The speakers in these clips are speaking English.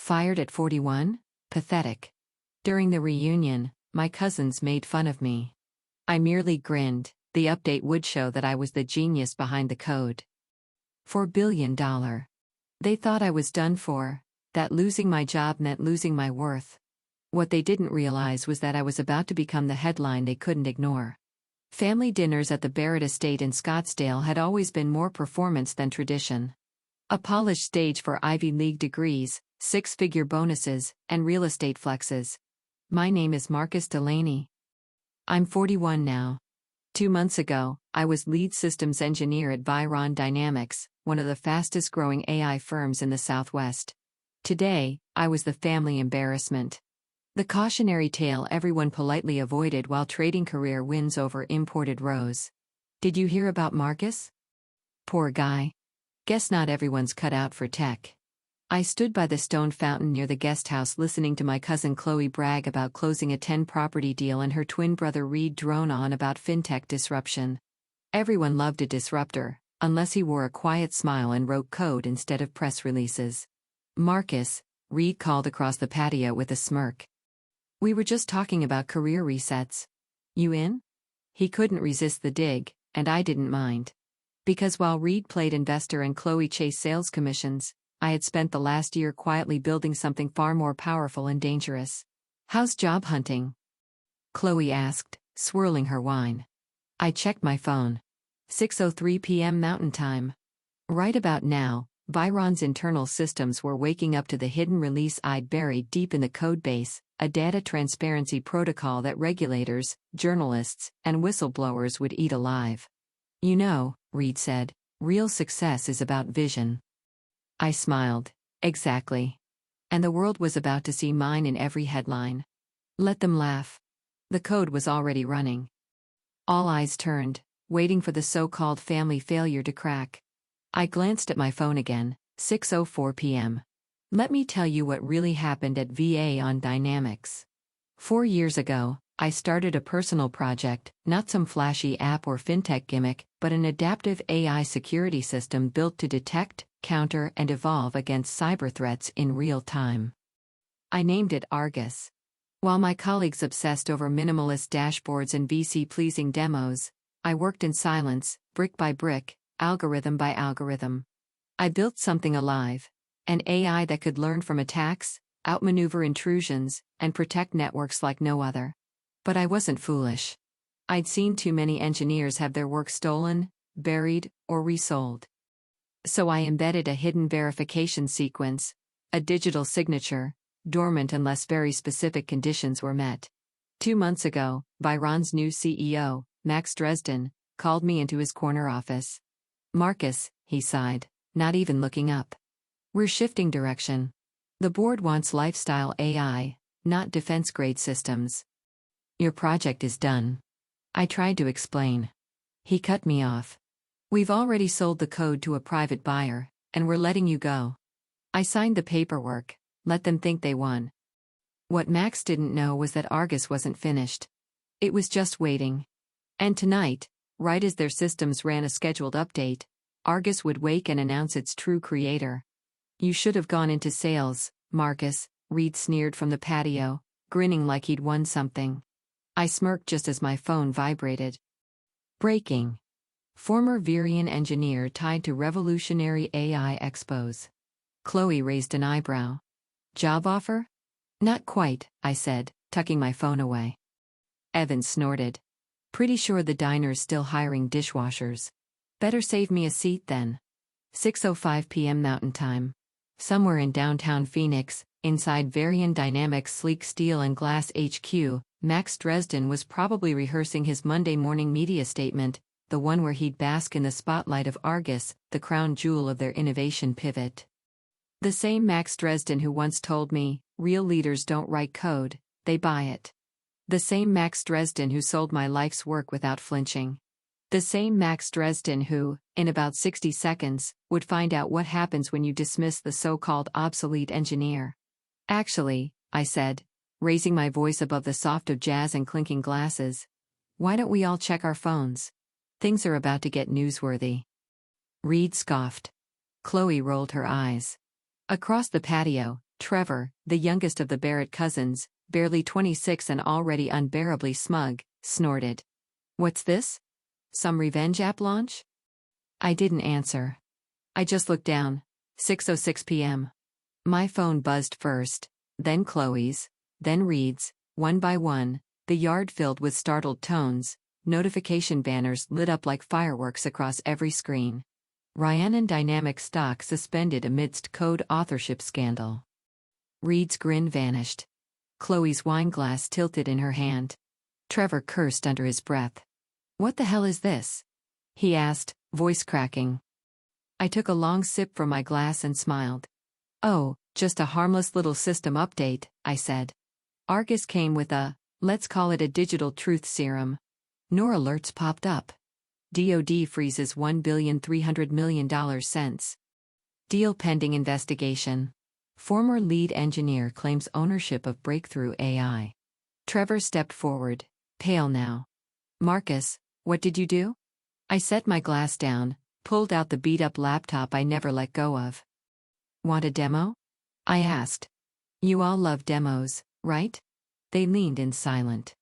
Fired at 41? Pathetic. During the reunion, my cousins made fun of me. I merely grinned. The update would show that I was the genius behind the code. $4 billion. They thought I was done for, that losing my job meant losing my worth. What they didn't realize was that I was about to become the headline they couldn't ignore. Family dinners at the Barrett estate in Scottsdale had always been more performance than tradition. A polished stage for Ivy League degrees, six-figure bonuses, and real estate flexes. My name is Marcus Delaney. I'm 41 now. 2 months ago, I was lead systems engineer at Viron Dynamics, one of the fastest-growing AI firms in the Southwest. Today, I was the family embarrassment. The cautionary tale everyone politely avoided while trading career wins over imported rose. Did you hear about Marcus? Poor guy. Guess not everyone's cut out for tech. I stood by the stone fountain near the guest house listening to my cousin Chloe brag about closing a 10-property deal and her twin brother Reed drone on about fintech disruption. Everyone loved a disruptor, unless he wore a quiet smile and wrote code instead of press releases. Marcus, Reed called across the patio with a smirk. We were just talking about career resets. You in? He couldn't resist the dig, and I didn't mind. Because while Reed played investor and Chloe chased sales commissions, I had spent the last year quietly building something far more powerful and dangerous. How's job hunting? Chloe asked, swirling her wine. I checked my phone. 6:03 p.m. Mountain Time. Right about now, Viron's internal systems were waking up to the hidden release I'd buried deep in the codebase, a data transparency protocol that regulators, journalists, and whistleblowers would eat alive. You know, Reed said, real success is about vision. I smiled. Exactly. And the world was about to see mine in every headline. Let them laugh. The code was already running. All eyes turned, waiting for the so-called family failure to crack. I glanced at my phone again, 6:04 p.m. Let me tell you what really happened at VA on Dynamics. 4 years ago, I started a personal project, not some flashy app or fintech gimmick, but an adaptive AI security system built to detect, counter, and evolve against cyber threats in real time. I named it Argus. While my colleagues obsessed over minimalist dashboards and VC-pleasing demos, I worked in silence, brick by brick, algorithm by algorithm. I built something alive, an AI that could learn from attacks, outmaneuver intrusions, and protect networks like no other. But I wasn't foolish. I'd seen too many engineers have their work stolen, buried, or resold. So I embedded a hidden verification sequence, a digital signature, dormant unless very specific conditions were met. 2 months ago, Viron's new CEO, Max Dresden, called me into his corner office. Marcus, he sighed, not even looking up. We're shifting direction. The board wants lifestyle AI, not defense-grade systems. Your project is done. I tried to explain. He cut me off. We've already sold the code to a private buyer, and we're letting you go. I signed the paperwork, let them think they won. What Max didn't know was that Argus wasn't finished. It was just waiting. And tonight, right as their systems ran a scheduled update, Argus would wake and announce its true creator. You should have gone into sales, Marcus, Reed sneered from the patio, grinning like he'd won something. I smirked just as my phone vibrated. Breaking. Former Virion engineer tied to revolutionary AI expos. Chloe raised an eyebrow. Job offer? Not quite, I said, tucking my phone away. Evan snorted. Pretty sure the diner's still hiring dishwashers. Better save me a seat then. 6:05 p.m. Mountain Time. Somewhere in downtown Phoenix, inside Virion Dynamics' sleek steel and glass HQ, Max Dresden was probably rehearsing his Monday morning media statement, the one where he'd bask in the spotlight of Argus, the crown jewel of their innovation pivot. The same Max Dresden who once told me, real leaders don't write code, they buy it. The same Max Dresden who sold my life's work without flinching. The same Max Dresden who, in about 60 seconds, would find out what happens when you dismiss the so-called obsolete engineer. Actually, I said, raising my voice above the soft of jazz and clinking glasses, why don't we all check our phones? Things are about to get newsworthy. Reed scoffed. Chloe rolled her eyes. Across the patio, Trevor, the youngest of the Barrett cousins, barely 26 and already unbearably smug, snorted. "What's this? Some revenge app launch?" I didn't answer. I just looked down. 6:06 p.m. My phone buzzed first, then Chloe's, then Reed's, one by one, the yard filled with startled tones, notification banners lit up like fireworks across every screen. Rhiannon Dynamic stock suspended amidst code authorship scandal. Reed's grin vanished. Chloe's wineglass tilted in her hand. Trevor cursed under his breath. "What the hell is this?" he asked, voice cracking. I took a long sip from my glass and smiled. "Oh, just a harmless little system update," I said. Argus came with a, let's call it a digital truth serum. More alerts popped up. DoD freezes $1,300,000,000 cents. Deal pending investigation. Former lead engineer claims ownership of breakthrough AI. Trevor stepped forward, pale now. "Marcus, what did you do?" I set my glass down, pulled out the beat-up laptop I never let go of. "Want a demo?" I asked. "You all love demos, right?" They leaned in silent.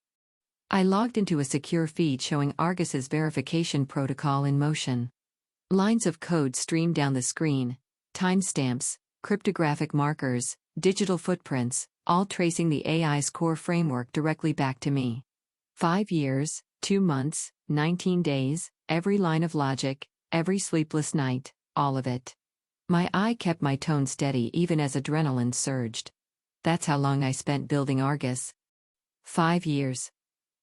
I logged into a secure feed showing Argus's verification protocol in motion. Lines of code streamed down the screen, timestamps, cryptographic markers, digital footprints, all tracing the AI's core framework directly back to me. 5 years, 2 months, 19 days, every line of logic, every sleepless night, all of it. My eye kept my tone steady even as adrenaline surged. That's how long I spent building Argus. 5 years.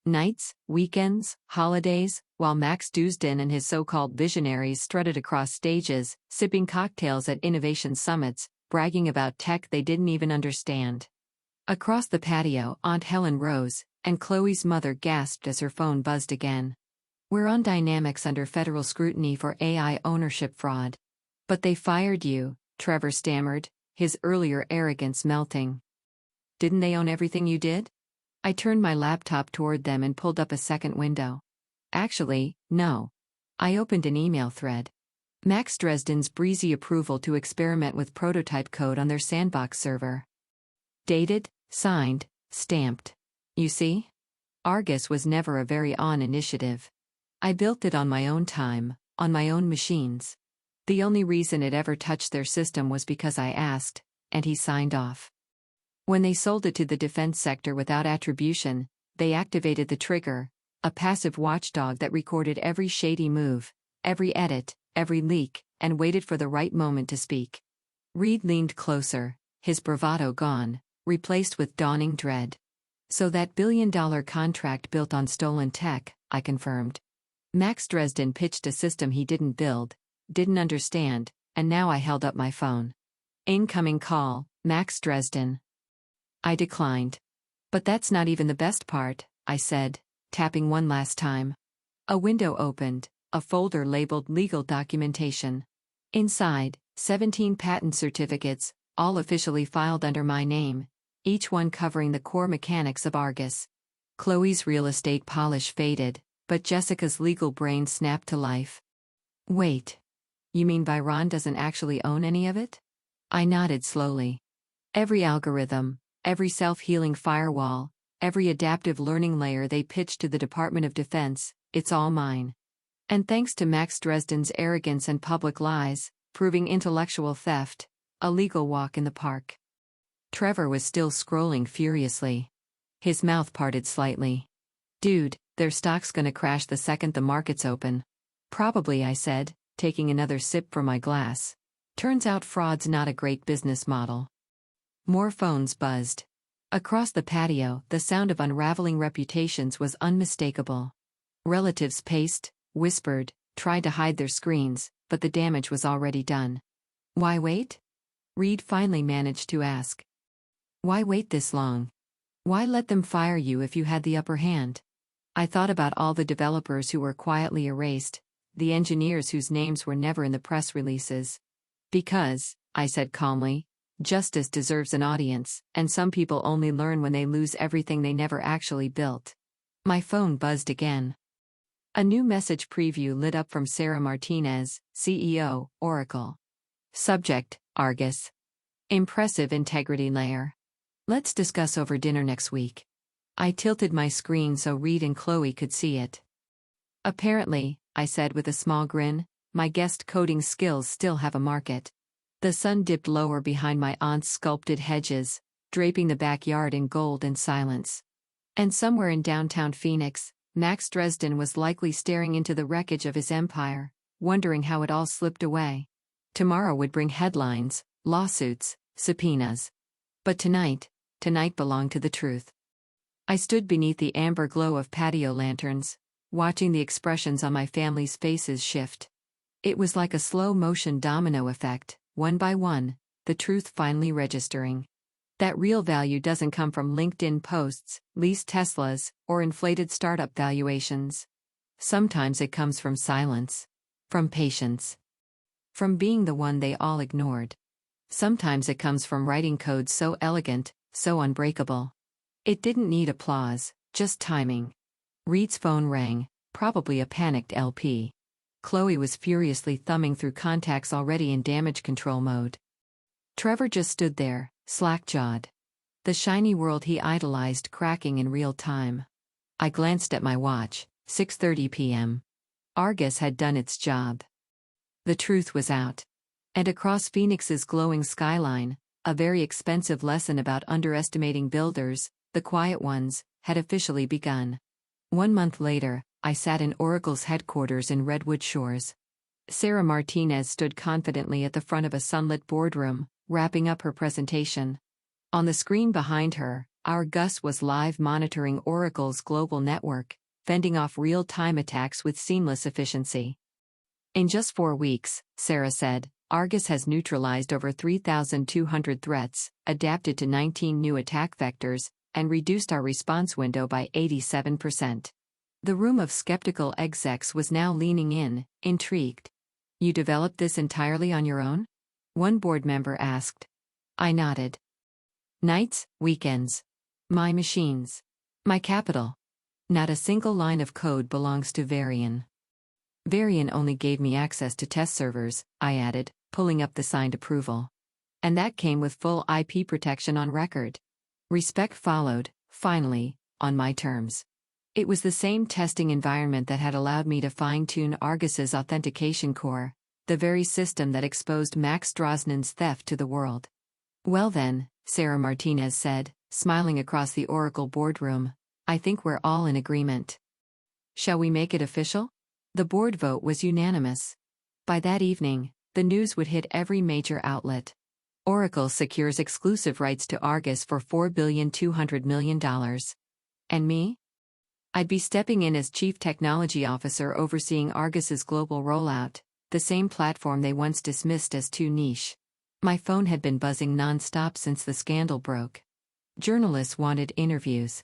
Nights, weekends, holidays, while Max Dewsden and his so-called visionaries strutted across stages, sipping cocktails at innovation summits, bragging about tech they didn't even understand. Across the patio, Aunt Helen rose, and Chloe's mother gasped as her phone buzzed again. "We're on Dynamics under federal scrutiny for AI ownership fraud." "But they fired you," Trevor stammered, his earlier arrogance melting. "Didn't they own everything you did?" I turned my laptop toward them and pulled up a second window. "Actually, no." I opened an email thread. Max Dresden's breezy approval to experiment with prototype code on their sandbox server. Dated, signed, stamped. You see? Argus was never a very on initiative. I built it on my own time, on my own machines. The only reason it ever touched their system was because I asked, and he signed off. When they sold it to the defense sector without attribution, they activated the trigger, a passive watchdog that recorded every shady move, every edit, every leak, and waited for the right moment to speak. Reed leaned closer, his bravado gone, replaced with dawning dread. "So that billion-dollar contract built on stolen tech," I confirmed. Max Dresden pitched a system he didn't build, didn't understand, and now I held up my phone. "Incoming call, Max Dresden." I declined. "But that's not even the best part," I said, tapping one last time. A window opened, a folder labeled Legal Documentation. Inside, 17 patent certificates, all officially filed under my name, each one covering the core mechanics of Argus. Chloe's real estate polish faded, but Jessica's legal brain snapped to life. "Wait. You mean Byron doesn't actually own any of it?" I nodded slowly. "Every algorithm, every self-healing firewall, every adaptive learning layer they pitched to the Department of Defense, it's all mine. And thanks to Max Dresden's arrogance and public lies, proving intellectual theft, a legal walk in the park." Trevor was still scrolling furiously. His mouth parted slightly. "Dude, their stock's gonna crash the second the markets open." "Probably," I said, taking another sip from my glass. "Turns out fraud's not a great business model." More phones buzzed. Across the patio, the sound of unraveling reputations was unmistakable. Relatives paced, whispered, tried to hide their screens, but the damage was already done. "Why wait?" Reed finally managed to ask. "Why wait this long? Why let them fire you if you had the upper hand?" I thought about all the developers who were quietly erased, the engineers whose names were never in the press releases. "Because," I said calmly, "justice deserves an audience, and some people only learn when they lose everything they never actually built." My phone buzzed again. A new message preview lit up from Sarah Martinez, CEO, Oracle. Subject, Argus. Impressive integrity layer. Let's discuss over dinner next week. I tilted my screen so Reed and Chloe could see it. Apparently, I said with a small grin, my guest coding skills still have a market. The sun dipped lower behind my aunt's sculpted hedges, draping the backyard in gold and silence. And somewhere in downtown Phoenix, Max Dresden was likely staring into the wreckage of his empire, wondering how it all slipped away. Tomorrow would bring headlines, lawsuits, subpoenas. But tonight belonged to the truth. I stood beneath the amber glow of patio lanterns, watching the expressions on my family's faces shift. It was like a slow-motion domino effect, one by one, the truth finally registering. That real value doesn't come from LinkedIn posts, leased Teslas, or inflated startup valuations. Sometimes it comes from silence. From patience. From being the one they all ignored. Sometimes it comes from writing code so elegant, so unbreakable. It didn't need applause, just timing. Reed's phone rang, probably a panicked LP. Chloe was furiously thumbing through contacts already in damage control mode. Trevor just stood there, slack-jawed. The shiny world he idolized cracking in real time. I glanced at my watch, 6:30 p.m. Argus had done its job. The truth was out. And across Phoenix's glowing skyline, a very expensive lesson about underestimating builders, the quiet ones, had officially begun. 1 month later, I sat in Oracle's headquarters in Redwood Shores. Sarah Martinez stood confidently at the front of a sunlit boardroom, wrapping up her presentation. On the screen behind her, our Gus was live monitoring Oracle's global network, fending off real-time attacks with seamless efficiency. In just 4 weeks, Sarah said, Argus has neutralized over 3,200 threats, adapted to 19 new attack vectors, and reduced our response window by 87%. The room of skeptical execs was now leaning in, intrigued. You developed this entirely on your own? One board member asked. I nodded. Nights, weekends. My machines. My capital. Not a single line of code belongs to Varian. Varian only gave me access to test servers, I added, pulling up the signed approval. And that came with full IP protection on record. Respect followed, finally, on my terms. It was the same testing environment that had allowed me to fine-tune Argus's authentication core, the very system that exposed Max Drosnin's theft to the world. Well then, Sarah Martinez said, smiling across the Oracle boardroom, I think we're all in agreement. Shall we make it official? The board vote was unanimous. By that evening, the news would hit every major outlet. Oracle secures exclusive rights to Argus for $4.2 billion. And me? I'd be stepping in as Chief Technology Officer overseeing Argus's global rollout, the same platform they once dismissed as too niche. My phone had been buzzing non-stop since the scandal broke. Journalists wanted interviews.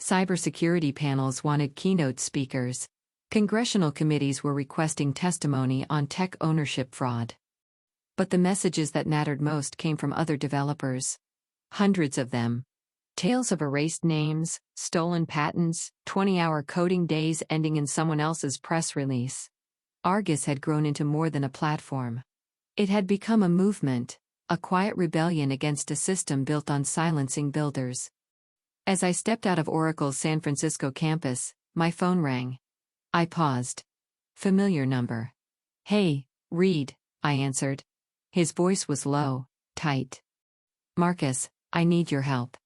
Cybersecurity panels wanted keynote speakers. Congressional committees were requesting testimony on tech ownership fraud. But the messages that mattered most came from other developers. Hundreds of them. Tales of erased names, stolen patents, 20-hour coding days ending in someone else's press release. Argus had grown into more than a platform. It had become a movement, a quiet rebellion against a system built on silencing builders. As I stepped out of Oracle's San Francisco campus, my phone rang. I paused. Familiar number. Hey, Reed, I answered. His voice was low, tight. Marcus, I need your help.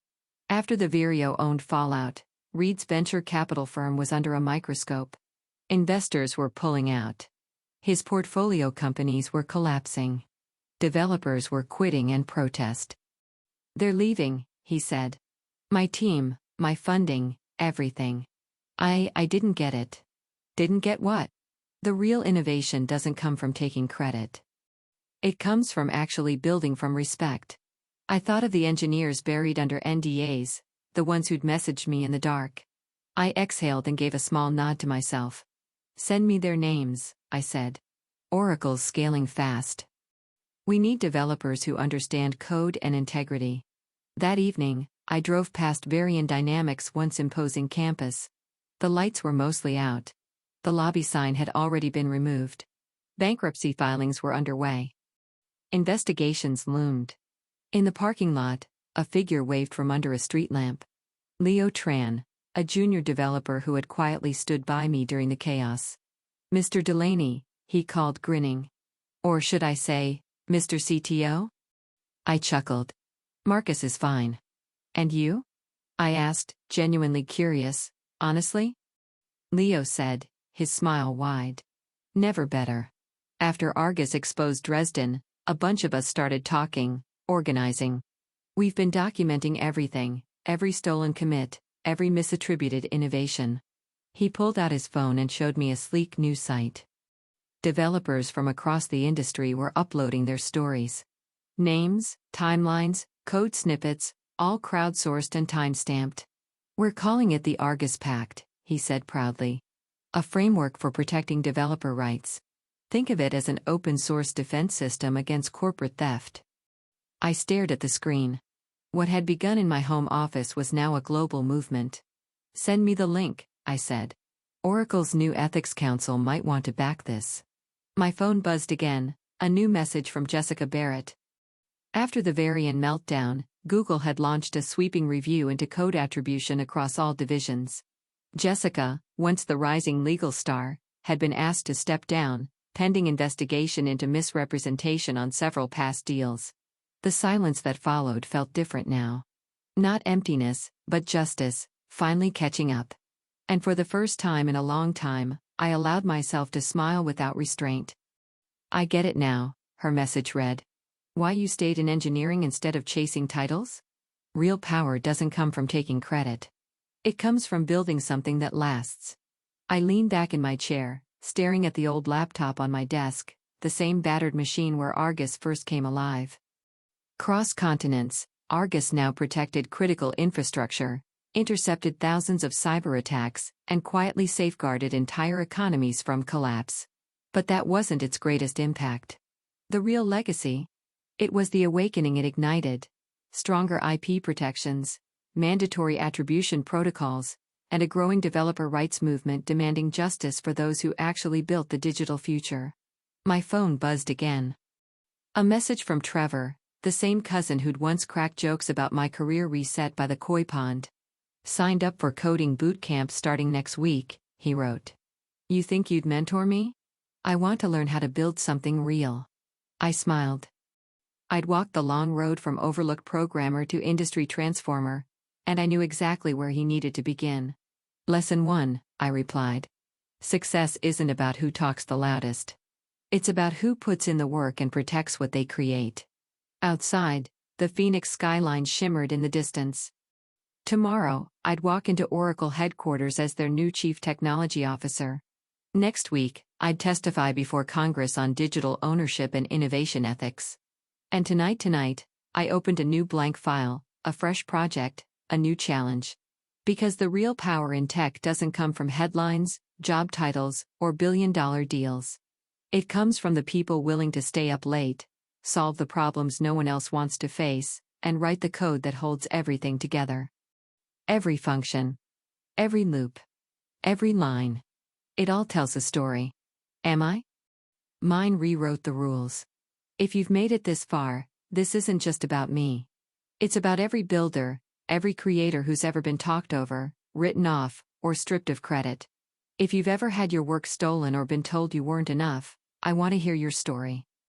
After the Vireo-owned fallout, Reed's venture capital firm was under a microscope. Investors were pulling out. His portfolio companies were collapsing. Developers were quitting in protest. They're leaving, he said. My team, my funding, everything. I didn't get it. Didn't get what? The real innovation doesn't come from taking credit. It comes from actually building from respect. I thought of the engineers buried under NDAs, the ones who'd messaged me in the dark. I exhaled and gave a small nod to myself. Send me their names, I said. Oracle's scaling fast. We need developers who understand code and integrity. That evening, I drove past Varian Dynamics' once imposing campus. The lights were mostly out. The lobby sign had already been removed. Bankruptcy filings were underway. Investigations loomed. In the parking lot, a figure waved from under a street lamp. Leo Tran, a junior developer who had quietly stood by me during the chaos. "Mr. Delaney," he called, grinning. "Or should I say, Mr. CTO?" I chuckled. "Marcus is fine. And you?" I asked, genuinely curious. "Honestly?" Leo said, his smile wide. "Never better. After Argus exposed Dresden, a bunch of us started talking, organizing. We've been documenting everything, every stolen commit, every misattributed innovation." He pulled out his phone and showed me a sleek new site. Developers from across the industry were uploading their stories. Names, timelines, code snippets, all crowdsourced and time-stamped. "We're calling it the Argus Pact," he said proudly. "A framework for protecting developer rights. Think of it as an open-source defense system against corporate theft." I stared at the screen. What had begun in my home office was now a global movement. "Send me the link," I said. "Oracle's new ethics council might want to back this." My phone buzzed again, a new message from Jessica Barrett. After the Varian meltdown, Google had launched a sweeping review into code attribution across all divisions. Jessica, once the rising legal star, had been asked to step down, pending investigation into misrepresentation on several past deals. The silence that followed felt different now. Not emptiness, but justice, finally catching up. And for the first time in a long time, I allowed myself to smile without restraint. "I get it now," her message read. "Why you stayed in engineering instead of chasing titles? Real power doesn't come from taking credit. It comes from building something that lasts." I leaned back in my chair, staring at the old laptop on my desk, the same battered machine where Argus first came alive. Cross continents, Argus now protected critical infrastructure, intercepted thousands of cyber attacks, and quietly safeguarded entire economies from collapse. But that wasn't its greatest impact. The real legacy? It was the awakening it ignited. Stronger IP protections, mandatory attribution protocols, and a growing developer rights movement demanding justice for those who actually built the digital future. My phone buzzed again. A message from Trevor, the same cousin who'd once cracked jokes about my career reset by the koi pond. "Signed up for coding boot camp starting next week," he wrote. "You think you'd mentor me? I want to learn how to build something real." I smiled. I'd walked the long road from overlooked programmer to industry transformer, and I knew exactly where he needed to begin. "Lesson 1, I replied. "Success isn't about who talks the loudest. It's about who puts in the work and protects what they create." Outside, the Phoenix skyline shimmered in the distance. Tomorrow, I'd walk into Oracle headquarters as their new chief technology officer. Next week, I'd testify before Congress on digital ownership and innovation ethics. And tonight, I opened a new blank file, a fresh project, a new challenge. Because the real power in tech doesn't come from headlines, job titles, or billion-dollar deals. It comes from the people willing to stay up late, solve the problems no one else wants to face, and write the code that holds everything together. Every function, every loop, every line. It all tells a story. Am I? Mine rewrote the rules. If you've made it this far, this isn't just about me. It's about every builder, every creator who's ever been talked over, written off, or stripped of credit. If you've ever had your work stolen or been told you weren't enough, I want to hear your story.